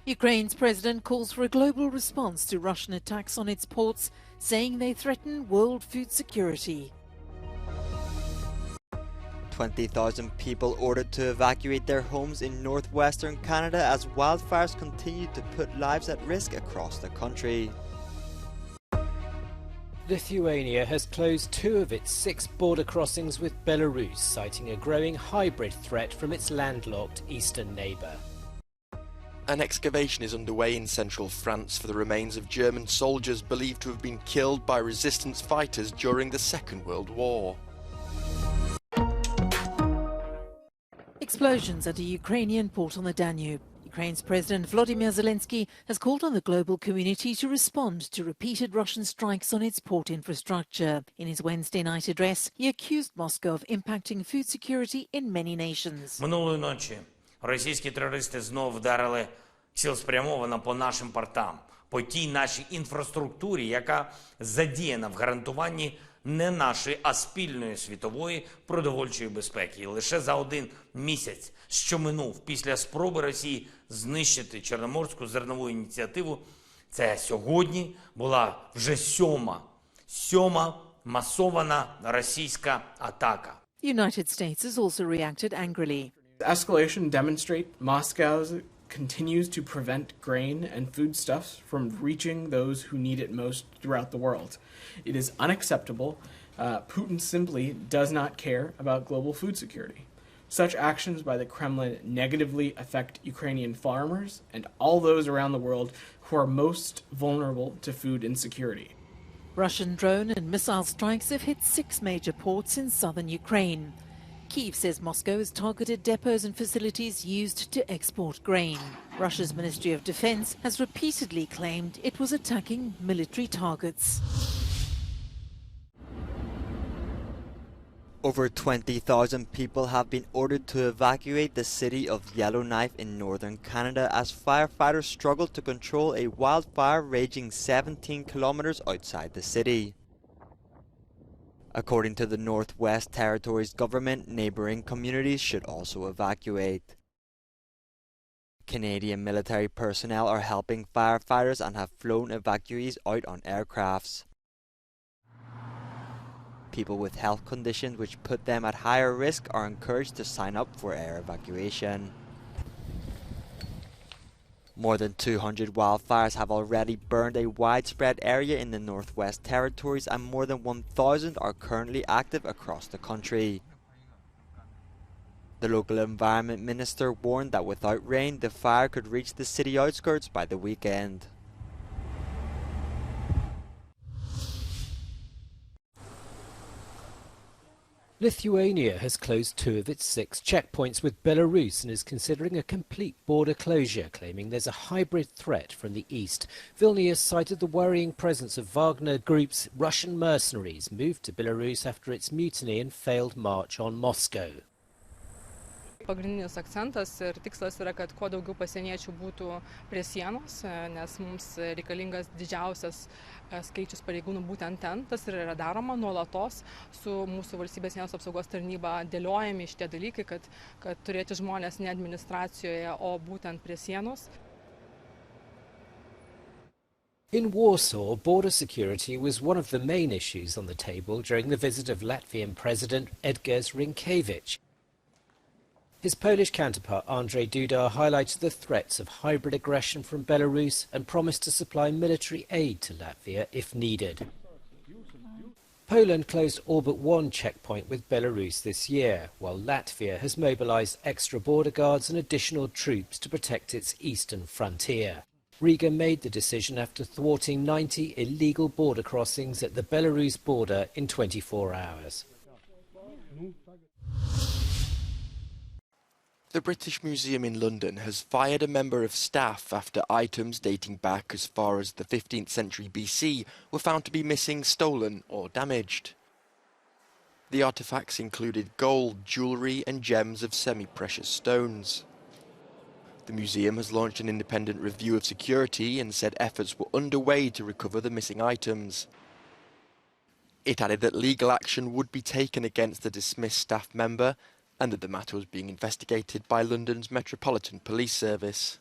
Ukraine's president calls for a global response to Russian attacks on its ports, saying they threaten world food security. 20,000 people ordered to evacuate their homes in northwestern Canada as wildfires continue to put lives at risk across the country. Lithuania has closed 2 of its 6 border crossings with Belarus, citing a growing hybrid threat from its landlocked eastern neighbour. An excavation is underway in central France for the remains of German soldiers believed to have been killed by resistance fighters during the Second World War. Explosions at a Ukrainian port on the Danube. Ukraine's President Volodymyr Zelensky has called on the global community to respond to repeated Russian strikes on its port infrastructure. In his Wednesday night address, he accused Moscow of impacting food security in many nations. Минулої ночі російські терористи знов вдарили цілеспрямовано по нашим портам, по тій нашій інфраструктурі, яка задіяна в гарантуванні не нашої, а спільної світової продовольчої безпеки. І лише за 1 місяць, що минув після спроби Росії знищити Чорноморську зернову ініціативу, це сьогодні була вже сьома масована російська атака. The United States has also reacted angrily. The escalation demonstrates Moscow continues to prevent grain and foodstuffs from reaching those who need it most throughout the world. It is unacceptable. Putin simply does not care about global food security. Such actions by the Kremlin negatively affect Ukrainian farmers and all those around the world who are most vulnerable to food insecurity. Russian drone and missile strikes have hit 6 major ports in southern Ukraine. Kyiv says Moscow has targeted depots and facilities used to export grain. Russia's Ministry of Defense has repeatedly claimed it was attacking military targets. Over 20,000 people have been ordered to evacuate the city of Yellowknife in northern Canada as firefighters struggle to control a wildfire raging 17 kilometers outside the city. According to the Northwest Territories government, neighbouring communities should also evacuate. Canadian military personnel are helping firefighters and have flown evacuees out on aircrafts. People with health conditions which put them at higher risk are encouraged to sign up for air evacuation. More than 200 wildfires have already burned a widespread area in the Northwest Territories and more than 1,000 are currently active across the country. The local environment minister warned that without rain, the fire could reach the city outskirts by the weekend. Lithuania has closed 2 of its 6 checkpoints with Belarus and is considering a complete border closure, claiming there's a hybrid threat from the east. Vilnius cited the worrying presence of Wagner Group's Russian mercenaries moved to Belarus after its mutiny and failed march on Moscow. Pagrindinis akcentas ir tikslas yra, kad kuo daugiau pasieniečių būtų prie sienos, nes mums reikalingas didžiausias skaičius pareigūnų būtent ten. Tas ir yra daroma nuolatos su mūsų valstybės sienos apsaugos tarnyba dėliojami šitie dalykai, kad turėti žmonės ne administracijoje, o būtent prie sienos. In Warsaw, border security was one of the main issues on the table during the visit of Latvian President Edgars Rinkēvičs. His Polish counterpart Andrzej Duda highlighted the threats of hybrid aggression from Belarus and promised to supply military aid to Latvia if needed. Poland closed all but 1 checkpoint with Belarus this year, while Latvia has mobilised extra border guards and additional troops to protect its eastern frontier. Riga made the decision after thwarting 90 illegal border crossings at the Belarus border in 24 hours. The British Museum in London has fired a member of staff after items dating back as far as the 15th century BC were found to be missing, stolen or damaged. The artefacts included gold, jewellery and gems of semi-precious stones. The museum has launched an independent review of security and said efforts were underway to recover the missing items. It added that legal action would be taken against the dismissed staff member and that the matter was being investigated by London's Metropolitan Police Service.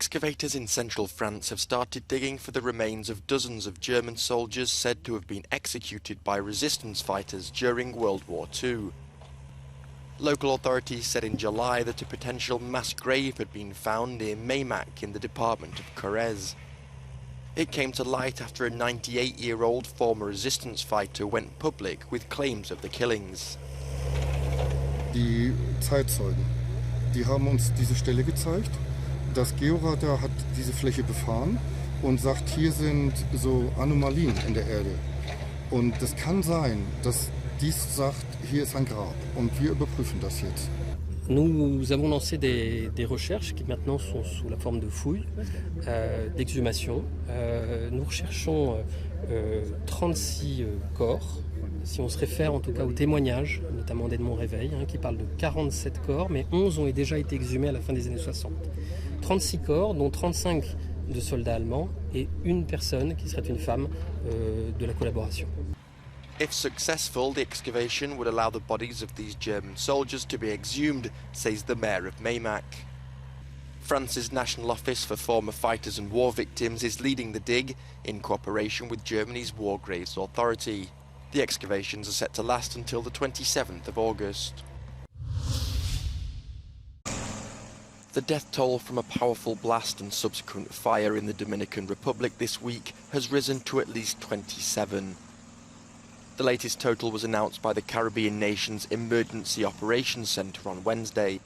Excavators in central France have started digging for the remains of dozens of German soldiers said to have been executed by resistance fighters during World War II. Local authorities said in July that a potential mass grave had been found near Meymac in the department of Corrèze. It came to light after a 98-year-old former resistance fighter went public with claims of the killings. Die Zeitzeugen, die haben uns diese Stelle gezeigt. Das Georadar hat diese Fläche befahren und sagt, hier sind so Anomalien in der Erde. Und es kann sein, dass dies sagt, hier ist ein Grab. Und wir überprüfen das jetzt. Nous avons lancé des recherches qui maintenant sont sous la forme de fouilles, d'exhumation. Nous recherchons 36 corps. Si on se réfère en tout cas aux témoignages, notamment d'Edmond Réveil, qui parle de 47 corps, mais 11 ont déjà été exhumés à la fin des années 60. 36 corps, dont 35 de soldats allemands et une personne qui serait une femme de la collaboration. If successful, the excavation would allow the bodies of these German soldiers to be exhumed, says the mayor of Meymac. France's National Office for Former Fighters and War Victims is leading the dig in cooperation with Germany's War Graves Authority. The excavations are set to last until the 27th of August. The death toll from a powerful blast and subsequent fire in the Dominican Republic this week has risen to at least 27. The latest total was announced by the Caribbean nation's Emergency Operations Center on Wednesday.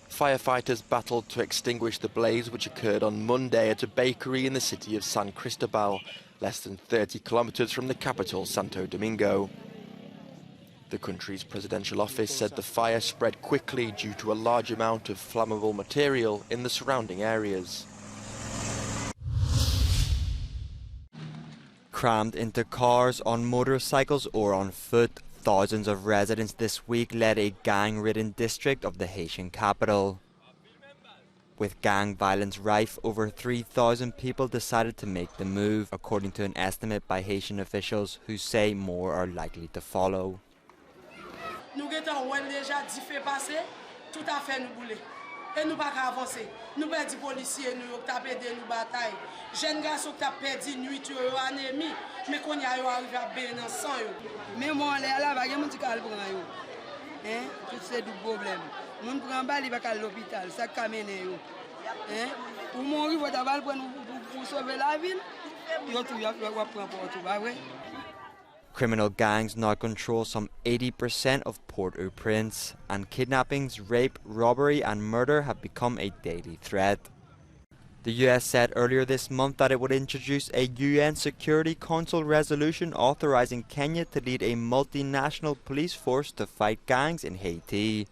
Firefighters battled to extinguish the blaze, which occurred on Monday at a bakery in the city of San Cristobal, less than 30 kilometers from the capital, Santo Domingo. The country's presidential office said the fire spread quickly due to a large amount of flammable material in the surrounding areas. Crammed into cars, on motorcycles or on foot, thousands of residents this week led a gang-ridden district of the Haitian capital. With gang violence rife, over 3,000 people decided to make the move, according to an estimate by Haitian officials who say more are likely to follow. Et nous pas avancer. Nous perdons policiers, nous tapé de nous bataille. Jeunes garçons qui ont perdu nuit anémie, mais qu'on y a arrivé à bien dans sang yo. Mais moi là là, va mon petit cal prend yo. Hein, tout c'est du problème. Mon prend balle il va à l'hôpital, ça camene yo. Hein, pour mourir votre balle pour sauver la ville. Yo tout va prendre pour tout, va vrai. Criminal gangs now control some 80% of Port-au-Prince, and kidnappings, rape, robbery and murder have become a daily threat. The US said earlier this month that it would introduce a UN Security Council resolution authorizing Kenya to lead a multinational police force to fight gangs in Haiti.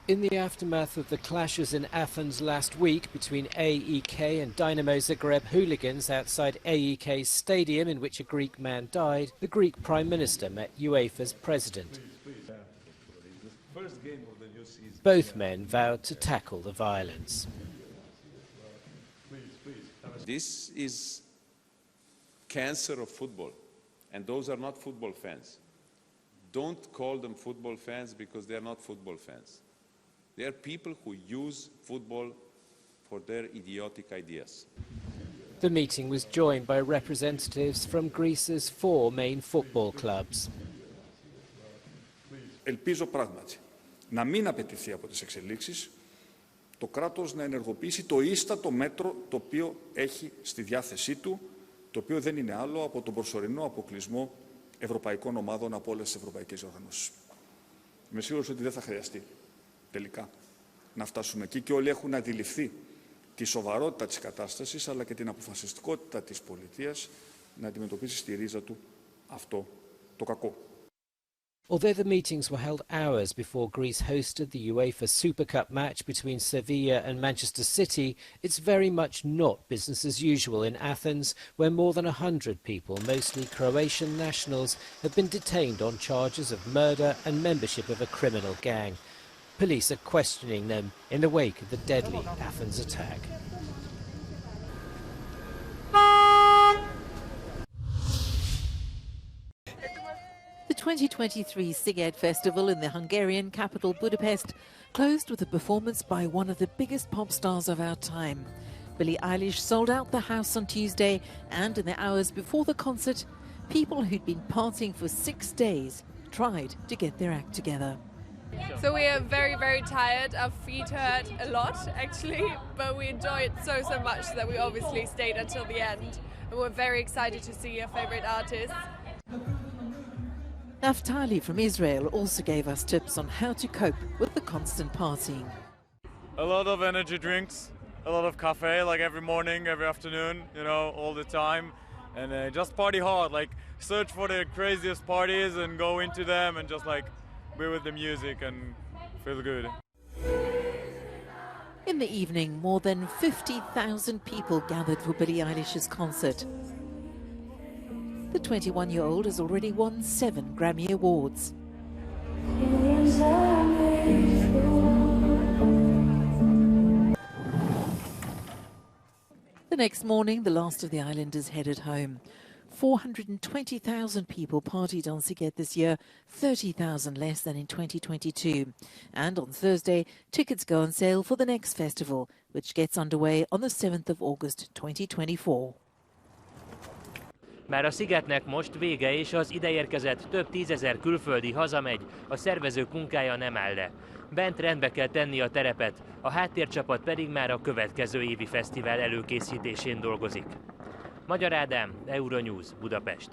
In the aftermath of the clashes in Athens last week between AEK and Dynamo Zagreb hooligans outside AEK's stadium, in which a Greek man died, the Greek Prime Minister met UEFA's president. Both men vowed to tackle the violence. This is cancer of football, and those are not football fans. Don't call them football fans because they are not football fans. They are people who use football for their idiotic ideas. The meeting was joined by representatives from Greece's 4 main football clubs. Ελπίζω πράγματι να μην απαιτηθεί από τις εξελίξεις το κράτος να ενεργοποιήσει το ίστατο μέτρο το οποίο έχει στη διάθεσή του, το οποίο δεν είναι άλλο από τον προσωρινό αποκλεισμό ευρωπαϊκών ομάδων από όλες τις ευρωπαϊκές οργανώσεις. Είμαι σίγουρος ότι δεν θα χρειαστεί τελικά να φτάσουμε εκεί και όλοι έχουν αντιληφθεί τη σοβαρότητα της κατάστασης αλλά και την αποφασιστικότητα της πολιτείας να αντιμετωπίσει στη ρίζα του αυτό το κακό. Although the meetings were held hours before Greece hosted the UEFA Super Cup match between Sevilla and Manchester City, it's very much not business as usual in Athens, where more than 100 people, mostly Croatian nationals, have been detained on charges of murder and membership of a criminal gang. Police are questioning them in the wake of the deadly Athens attack. The 2023 Sziget festival in the Hungarian capital Budapest closed with a performance by one of the biggest pop stars of our time. Billie Eilish sold out the house on Tuesday, and in the hours before the concert, people who'd been partying for 6 days tried to get their act together. So we are very, very tired. Our feet hurt a lot, actually, but we enjoy it so much that we obviously stayed until the end. And we're very excited to see our favorite artists. Naftali from Israel also gave us tips on how to cope with the constant partying. A lot of energy drinks, a lot of cafe, like every morning, every afternoon, you know, all the time. And just party hard, like search for the craziest parties and go into them and just like be with the music and feel good. In the evening, more than 50,000 people gathered for Billie Eilish's concert. The 21-year-old has already won 7 Grammy Awards. The next morning, the last of the islanders headed home. 420,000 people partied on Sziget this year, 30,000 less than in 2022. And on Thursday, tickets go on sale for the next festival, which gets underway on the 7th of August 2024. Már a Szigetnek most vége, és az ideérkezett több tízezer külföldi hazamegy, a szervezők munkája nem áll le. Bent rendbe kell tenni a terepet, a háttércsapat pedig már a következő évi fesztivál előkészítésén dolgozik. Magyar Ádám, Euronews, Budapest.